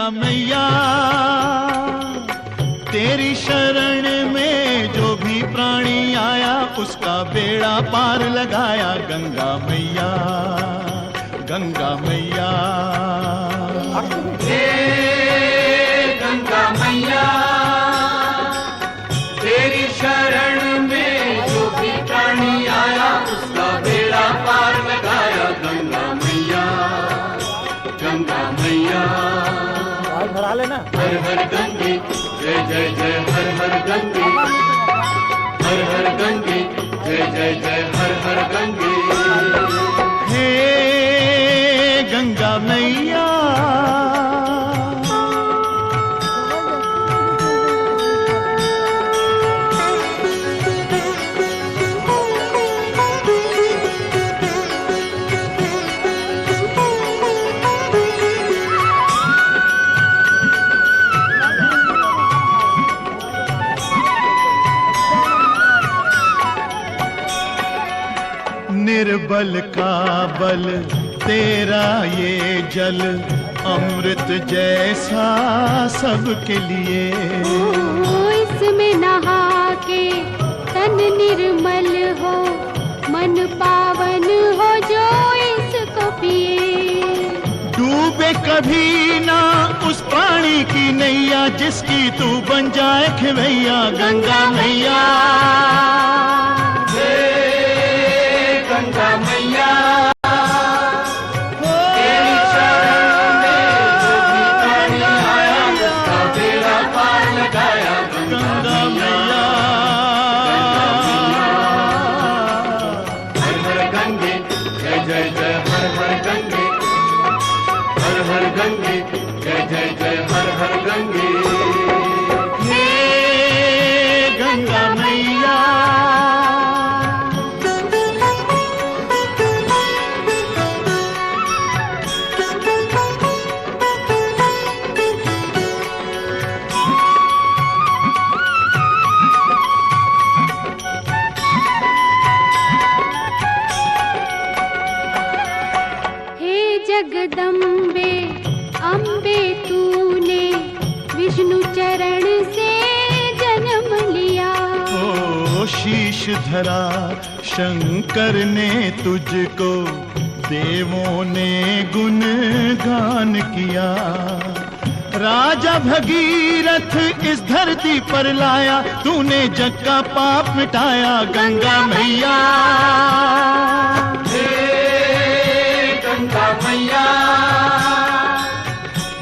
गंगा मैया, तेरी शरण में जो भी प्राणी आया उसका बेड़ा पार लगाया। गंगा मैया, गंगा मैया, हे गंगा मैया, तेरी शरण में जो भी प्राणी आया उसका बेड़ा पार लगाया। गंगा मैया, गंगा मैया, भरा लेना। हर हर गंगे जय जय जय, हर हर गंगे, हर हर गंगे जय जय जय, हर हर गंगे। हे गंगा मैया, निर्बल का बल तेरा ये जल, अमृत जैसा सबके लिए। इसमें नहा के तन निर्मल हो, मन पावन हो जो इसको पिए। डूबे कभी ना उस पानी की नैया जिसकी तू बन जाए खेवैया। गंगा मैया, गंगा मैया, तेरी शरण में जो भी प्राणी आया उसका बेड़ा पार लगाया। गंगा मैया, हर हर गंगे जय जय जय, हर हर गंगे, हर हर गंगे जय जय जय, हर हर गंगे। हे गंगा मैया, जगदम्बे अम्बे तूने विष्णु चरण से जन्म लिया। ओ शीश धरा शंकर ने तुझको, देवों ने गुणगान किया। राजा भगीरथ इस धरती पर लाया, तूने जग का पाप मिटाया। गंगा मैया, गंगा मैया,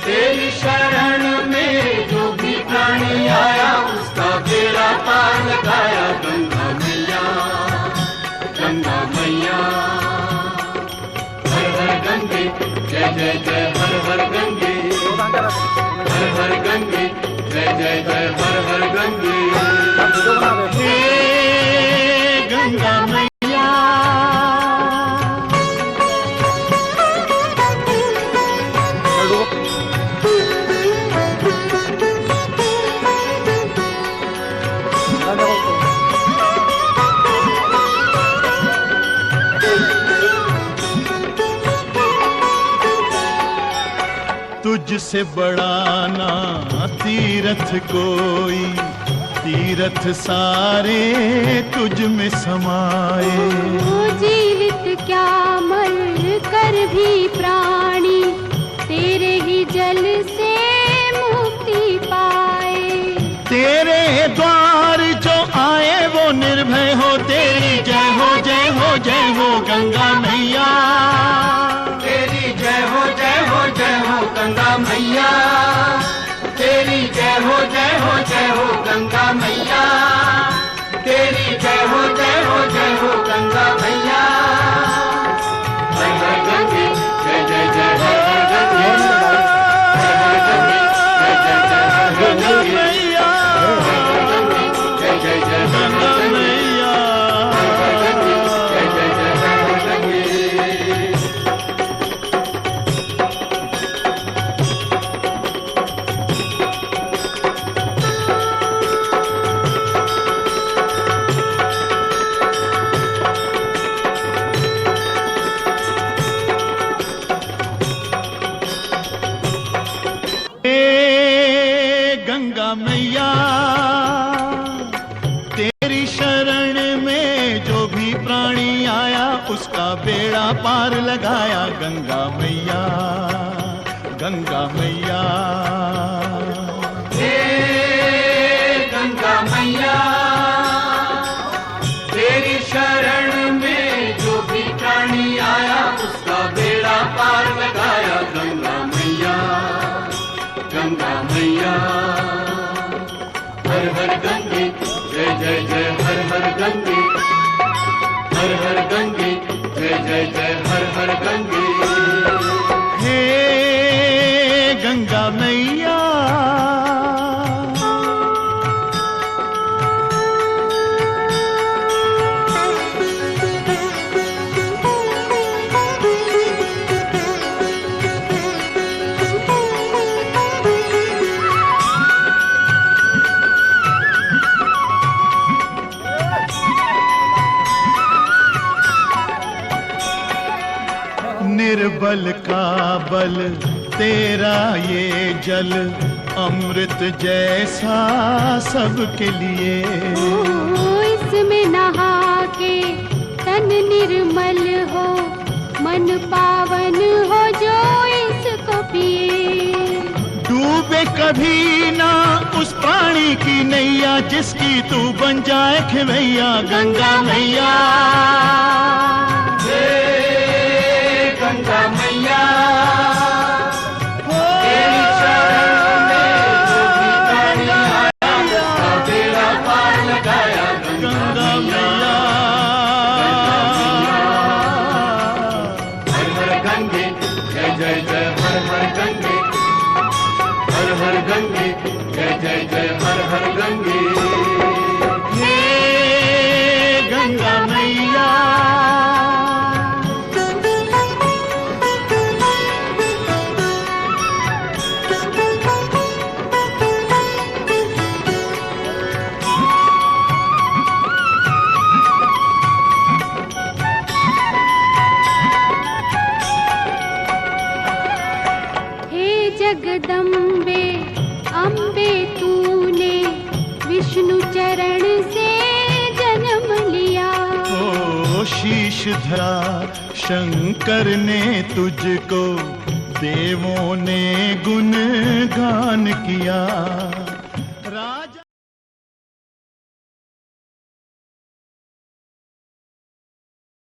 तेरी शरण में जो भी प्राणी आया उसका बेड़ा पार लगाया। गंगा मैया, गंगा मैया, हर हर गंगे जय जय जय, हर हर गंगे, हर हर गंगे जय जय जय, हर हर गंगे। हे गंगा मैया, तुझसे बड़ा ना तीरथ कोई, तीरथ सारे तुझ में समाए। जीवित क्या मर कर भी प्राणी, तेरे ही जल से मुक्ति पाए। तेरे द्वार जो आए वो निर्भय हो, तेरी जय हो जय हो जय हो गंगा मैया। तेरी जय हो जय हो जय हो गंगा मैया, तेरी जय हो जय हो जय हो गंगा मैया, तेरी जय हो जय हो जय हो गंगा मैया। हर हर गंगे जय जय जय, हर हर गंगे, हर हर गंगे जय जय जय, हर हर गंगे, हर हर गंगे जय जय जय, हर हर गंगे, हर हर गंगे जय जय जय, हर हर गंगे। बेड़ा पार लगाया गंगा मैया, गंगा मैया। हे गंगा मैया, तेरी शरण में जो भी प्राणी आया उसका बेड़ा पार लगाया गंगा मैया, गंगा मैया। हर हर गंगे जय जय जय, हर हर गंगे, हर हर गंगे जय जय जय, हर हर गंगे। हे गंगा मैया, निर्बल का बल तेरा ये जल, अमृत जैसा सबके लिए। ओ इसमें नहा के तन निर्मल हो, मन पावन हो जो इसको पिए। डूबे कभी ना उस प्राणी की नैया, जिसकी तू बन जाए खेवैया गंगा मैया। गंगा मैया, तेरी शरण में जो भी प्राणी आया उसका बेड़ा पार लगाया गंगा मैया। हर हर गंगे जय जय जय, हर हर गंगे, हर हर गंगे जय जय जय, हर हर गंगे। हे गंगा मैया, जगदम्बे अम्बे तूने विष्णु चरण से जन्म लिया। ओ शीश धरा शंकर ने तुझको, देवों ने गुणगान किया।